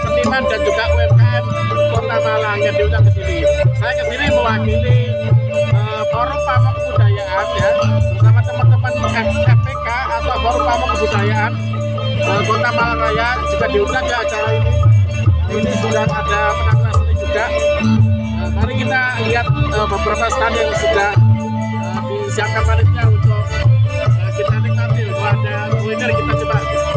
seniman dan juga UMKM Kota Malang yang diundang ke sini. Saya ke sini mewakili Forum Pamong Kebudayaan ya, bersama teman-teman FPK atau Forum Pamong Kebudayaan Kota Malang Raya juga diundang ke acara ini. Ini sudah ada penampilan seni juga. Mari kita lihat beberapa stand yang sudah disiapkan panitia untuk kita nikmati. Kalau ada kuliner kita coba coba.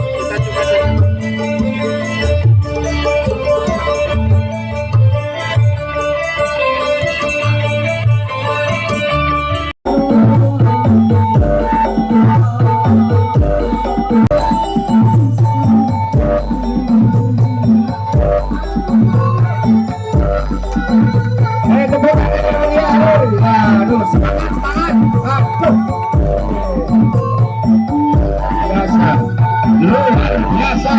Luar biasa.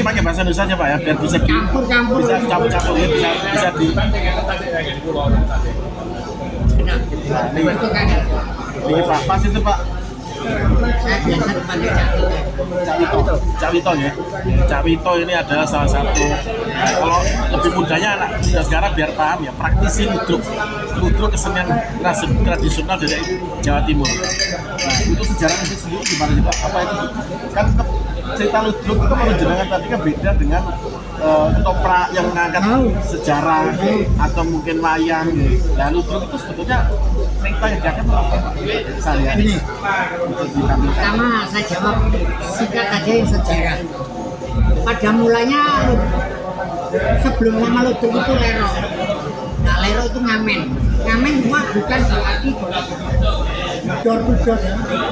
pakai bahasa Indonesia aja Pak ya, biar bisa Campur-campur. bisa campur-campur ya, bisa di. Nah, itu kan Ini Pak, pas itu Pak. saya biasa dipanggil Cak Wito ya. Cak Wito ini adalah salah satu, kalau lebih mudanya anak muda sekarang biar paham ya, praktisi ludruk kesenian tradisional dari Jawa Timur. Nah, itu sejarah musik sendiri gimana sih Pak? Apa itu? Kan cerita ludruk itu menurut jenengan tadi kan beda dengan ketoprak yang mengangkat sejarah atau mungkin wayang. Nah, ludruk itu sebetulnya cerita yang diangkat apa Pak? Saya ini. Pertama saya jawab singkat aja yang sejarah. Pada mulanya sebelum nama ludruk itu lero. Nah lero itu ngamen. Ngamen cuma bukan berarti door to door,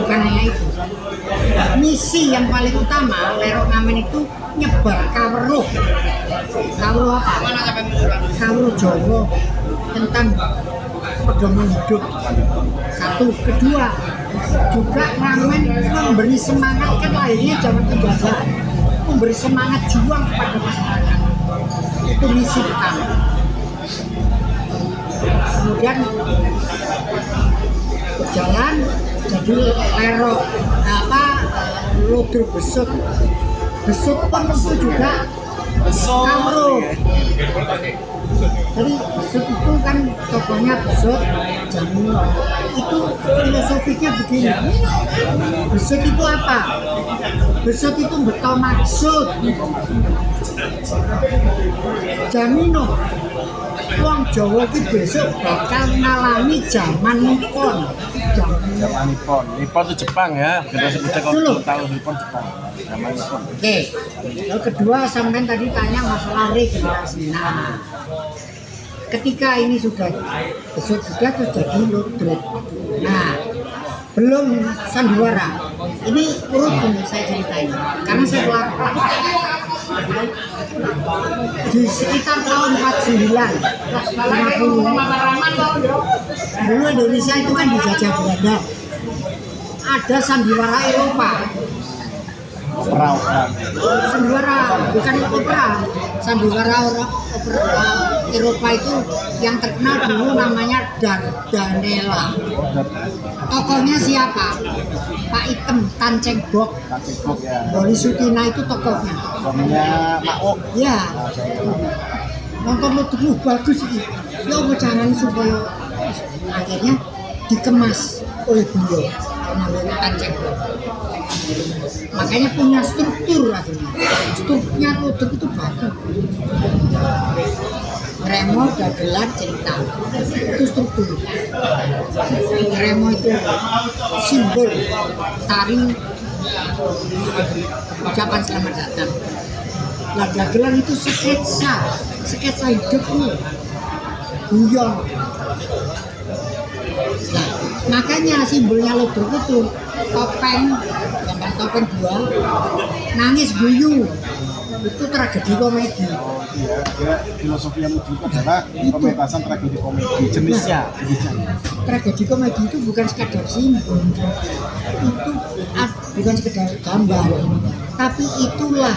bukan hanya itu. Misi yang paling utama lero ngamen itu nyebar kawruh. Kawruh apa? Kawruh Jawa tentang pedoman hidup. Satu, kedua juga ngamen memberi semangat, kan lahirnya zaman penjajahan, memberi semangat juang kepada masyarakat. Itu misi pertama. Kemudian berjalan jadi lero ludruk besut pun itu juga kawruh. Jadi besut itu kan tokohnya besut Jamino. Itu filosofinya begini. Besut itu apa? Besut itu betul maksud. Jamino. Wong Jawa iki besok bakal ngalami zaman Nippon. Zaman Nippon. Nippon itu Jepang ya. Kita sebutnya kalau tahu Nippon Jepang. Zaman Nippon. Oke. Yang kedua sampean tadi tanya masalah regenerasi. Nah, ketika ini sudah besok sudah terjadi ludruk. Nah, belum sandiwara. Ini urut ini saya ceritain karena saya pelaku. Di sekitar tahun 49, 50, dulu Indonesia itu kan dijajah Belanda. Ada sandiwara Eropa. Sandiwara bukan opera. Sandiwara Eropa itu yang terkenal dulu namanya Dardanella. Tokohnya siapa? Pak Item, Tanceng Bok. Boli Sutina itu tokohnya. Suaminya Ma'ok. Ya. Nonton ludruk bagus ini. Ya apa caranya supaya akhirnya dikemas oleh beliau namanya Tanceng Bok. Makanya punya struktur akhirnya. Strukturnya ludruk itu bagus. Remo dagelan cerita itu struktur. Remo itu simbol tari ucapan selamat datang. Nah dagelan itu sketsa hidupmu guyon. Nah makanya simbolnya ludruk itu topeng, gambar topeng dua, nangis guyu. Itu tragedi komedi. Oh iya, filosofi yang ludruk adalah pementasan tragedi komedi. Jenisnya. Tragedi komedi itu bukan sekadar simbol, itu bukan sekedar gambar, tapi itulah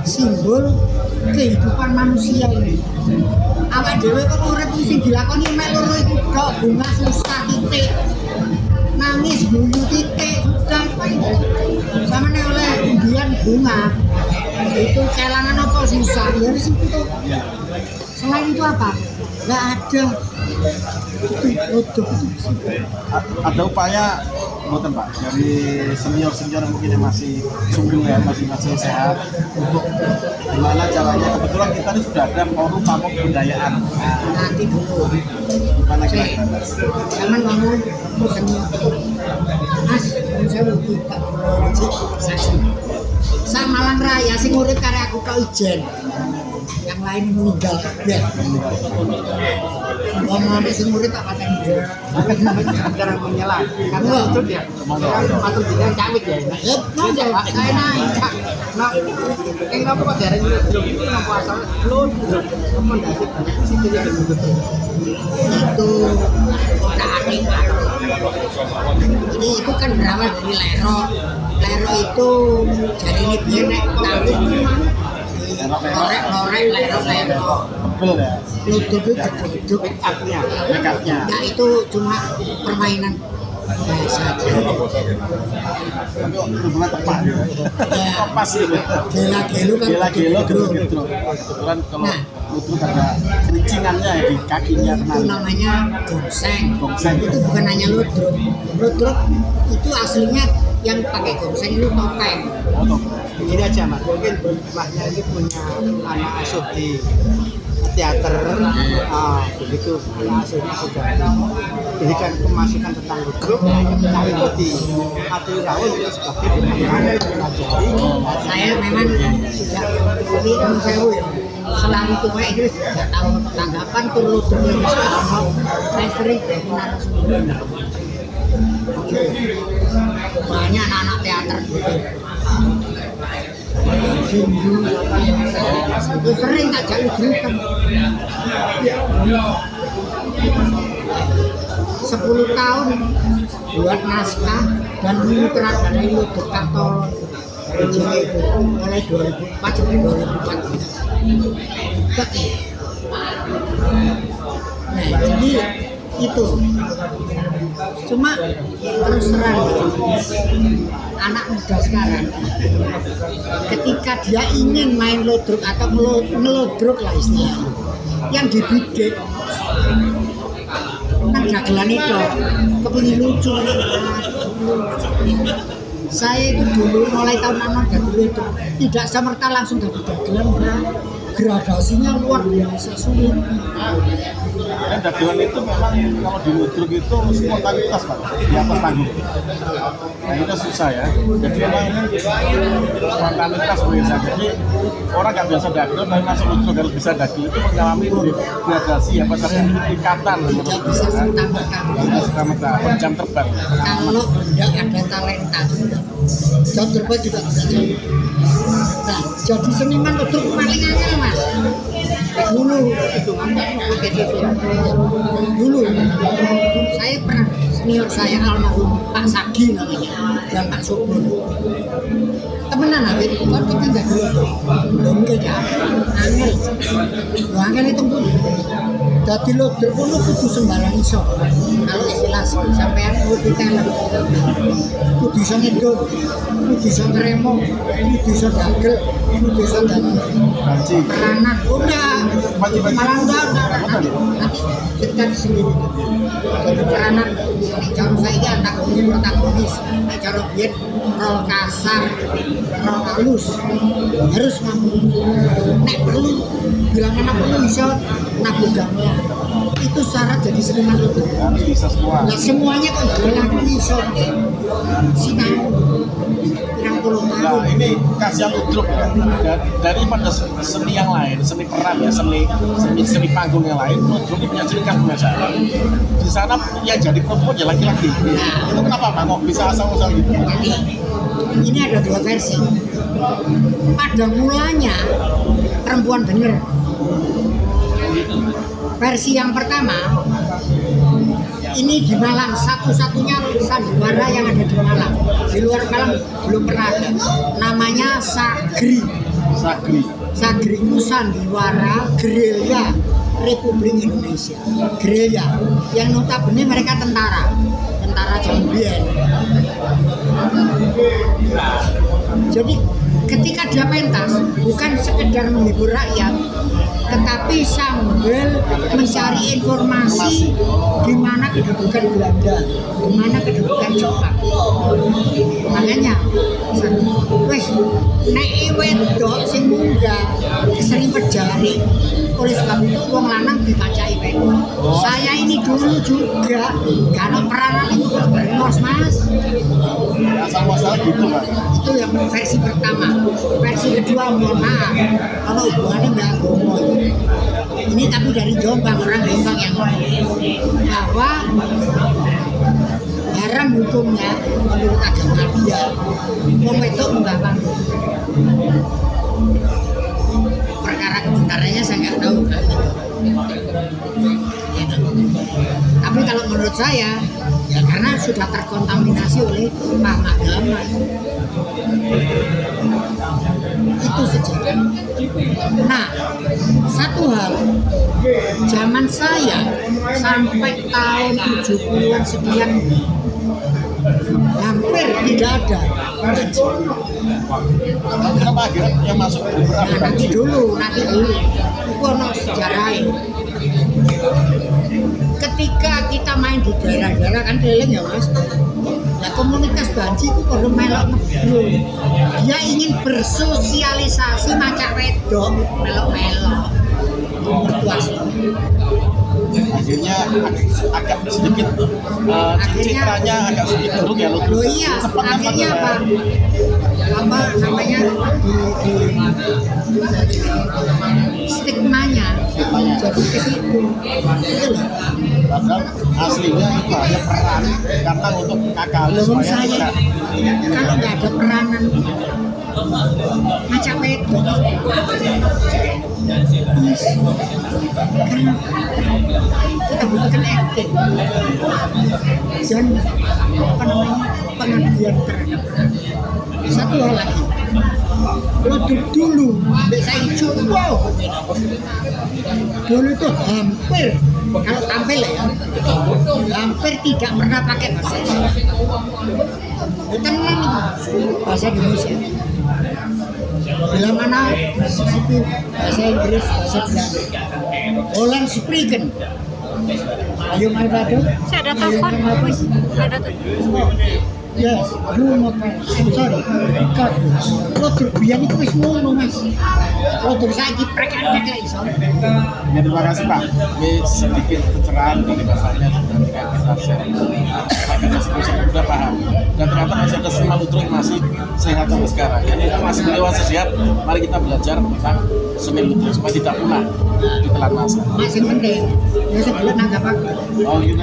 simbol kehidupan manusia ini. Awak dhewe kok urip sing dilakoni mek loro iku tok bunga susah titik. Nangis guyu titik sudah samane oleh undian bunga. Itu kelangan apa susah ya harus itu. Selain itu apa? Nggak ada. Ada upaya buatan Pak dari senior mungkin yang masih sungguh ya, masih sehat untuk gimana caranya. Kebetulan kita ini sudah ada forum pamong kebudayaan. Nanti dulu. Gimana kira-kira? Zaman ngomong senior. Mas, saya lebih tak Sa Malang Raya sing urip karo aku tok ijen. Yang lain meninggal kabeh. Ngomong sing urip tak pateni. Cara menyela. Karena itu dia. Matur jenengan cawit ya. Ya, monggo saya naik. Nah, yang apa kok jarang itu napa asal lu rekomendasi banyak sih jadi begitu. Itu tak ada karo. Ini itu kan berawal dari lero. Lero itu jadi ini biar naik tapi lorek lero. Betul ya. Ludruk itu geduk Make-up-nya. Make-up-nya. ya itu cuma permainan biasa aja. Tapi hubungan tepat ya. Ya, Pas gitu. gelo kan Gela-gelo geduk. gedruk. Kebetulan kalau Nah. ludruk ada kerincingannya ya di kakinya Itu kemarin. namanya gongseng. Gongseng. Itu bukan hanya ludruk. Ludruk itu aslinya yang pakai gongseng itu topeng. Foto. Begini aja mas, mungkin mbahnya ini punya anak asuh di teater, begitu anak asuhnya sudah diberikan pemasukan tentang ludruk, ketika itu diatur rawon itu sebagai pengalaman pelajari. Saya memang sudah ini kan sewu ya. Selalu tua itu sudah tahu tanggapan tur ludruk yang sekarang. Saya sering jadi narasumber. Banyak anak-anak teater gitu. Itu sering tak jadi grupan. 10 tahun buat naskah dan menyutradarai ludruk Kartolo itu mulai 2004 sampai 2014. Nah jadi itu cuma terus terang anak muda sekarang ketika dia ingin main ludruk atau ngeludruk lah istilahnya yang dibidik nang dagelan itu kepingin lucu. Saya itu dulu mulai tahun 6 dari ludruk tidak semerta langsung dari dagelan, gradasinya luar biasa sulit. Dan dagelan itu memang kalau di ludruk itu spontanitas Pak, di atas panggung. Nah itu susah ya. Jadi memang spontanitas biasa. Jadi orang nggak biasa dagelan tapi masuk ludruk harus bisa dagelan itu mengalami gradasi apa namanya ikatan. Tidak bisa serta-merta. Serta-merta jam terbang. Kalau tidak ada talenta jam terbang juga bisa jadi. Nah, jadi seniman ludruk paling angel mas. Dulu saya pernah senior saya almarhum Pak Sagi namanya dan Pak Subur temenan awet kan kita nggak dulu tuh belum ya angel itu pun jadi ludruk pun kudu sembarang iso kalau istilah sampean kudu talent kudu iso ngedot kudu iso ngeremo kudu iso dagel kudu iso Banci. peranan udah malah enggak nanti kita di sini jadi peranan cara saya antagonis protagonis cara biar rol kasar rol halus harus mampu nek perlu bilang anak perlu bisa nabugangnya itu syarat jadi seniman ludruk. Harus bisa semua. Nah semuanya kok berlaku iso sinau pirang puluh Nah tahun. ini kasihan ludruk ya. Daripada seni yang lain, seni peran ya, seni panggung yang lain, ludruk ini punya ciri khas biasa. Di sana yang jadi perempuan ya laki-laki. Itu kenapa Pak kok bisa asal-asal gitu? Jadi ini ada dua versi. Pada mulanya perempuan bener. Versi yang pertama ini di Malang satu-satunya sandiwara yang ada di Malang. Di luar Malang belum pernah ada. Namanya Sagri. Sagri itu sandiwara gerilya Republik Indonesia. Gerilya yang notabene mereka tentara zaman biyen. Jadi ketika dia pentas bukan sekedar menghibur rakyat tetapi sambil mencari informasi di mana kedudukan Belanda, di mana kedudukan Jepang. Makanya wes nek wedok sing munggah sering berjari oleh sebab itu wong lanang dipacai wedok. Saya ini dulu juga kalau peranan itu bermos mas. Asal-asal gitu Pak. Itu yang versi pertama. Versi kedua mohon maaf kalau hubungannya nggak agama ini tapi dari Jombang, orang Jombang yang ngomong bahwa haram hukumnya menurut agama dia wong wedok munggah panggung. Perkara kebenarannya saya nggak tahu kan. Gitu. Tapi kalau menurut saya ya karena sudah terkontaminasi oleh paham agama Itu sejarah. Nah, satu hal, zaman saya sampai tahun 70-an sekian hampir tidak ada pengaji. Kenapa akhirnya yang masuk beberapa Nah, nanti dulu. Itu ono sejarahnya. Ketika kita main di daerah-daerah kan keliling ya mas. Nah, komunitas Banji itu perlu melok ngeblur. Dia ingin bersosialisasi macam wedok, melok-melok. Puas. akhirnya agak sedikit citranya agak sedikit buruk ya lu. Loh iya, akhirnya apa? Apa namanya di stigmanya jadi ke situ. Itu loh. Padahal aslinya itu hanya peran karena untuk kakak Loh, supaya saya tidak kalau nggak ada peranan macam itu karena kita butuhkan acting dan apa namanya pengabdian terhadap satu hal lagi waktu dulu saya coba dulu itu hampir kalau tampil ya hampir tidak pernah pakai bahasa Jawa tenang bahasa Indonesia bila mana itu bahasa Inggris bahasa Belanda Holland spreken ayo Malvado Saya ada telepon, wis ada telepon. yes you not I'm sorry because lotur biyen itu wis ngono mas lotur saiki prek-prek lek iso ya, terima kasih Pak. Ini sedikit pencerahan dari Bapaknya sudah kita share. Kita sudah paham. Dan ternyata masih ada seniman ludruk yang masih sehat sampai sekarang. Jadi kita masih dewasa sehat. Mari kita belajar tentang seni ludruk supaya tidak punah di telan masa. masih penting ya sebelum nanggap aku Oh, gitu.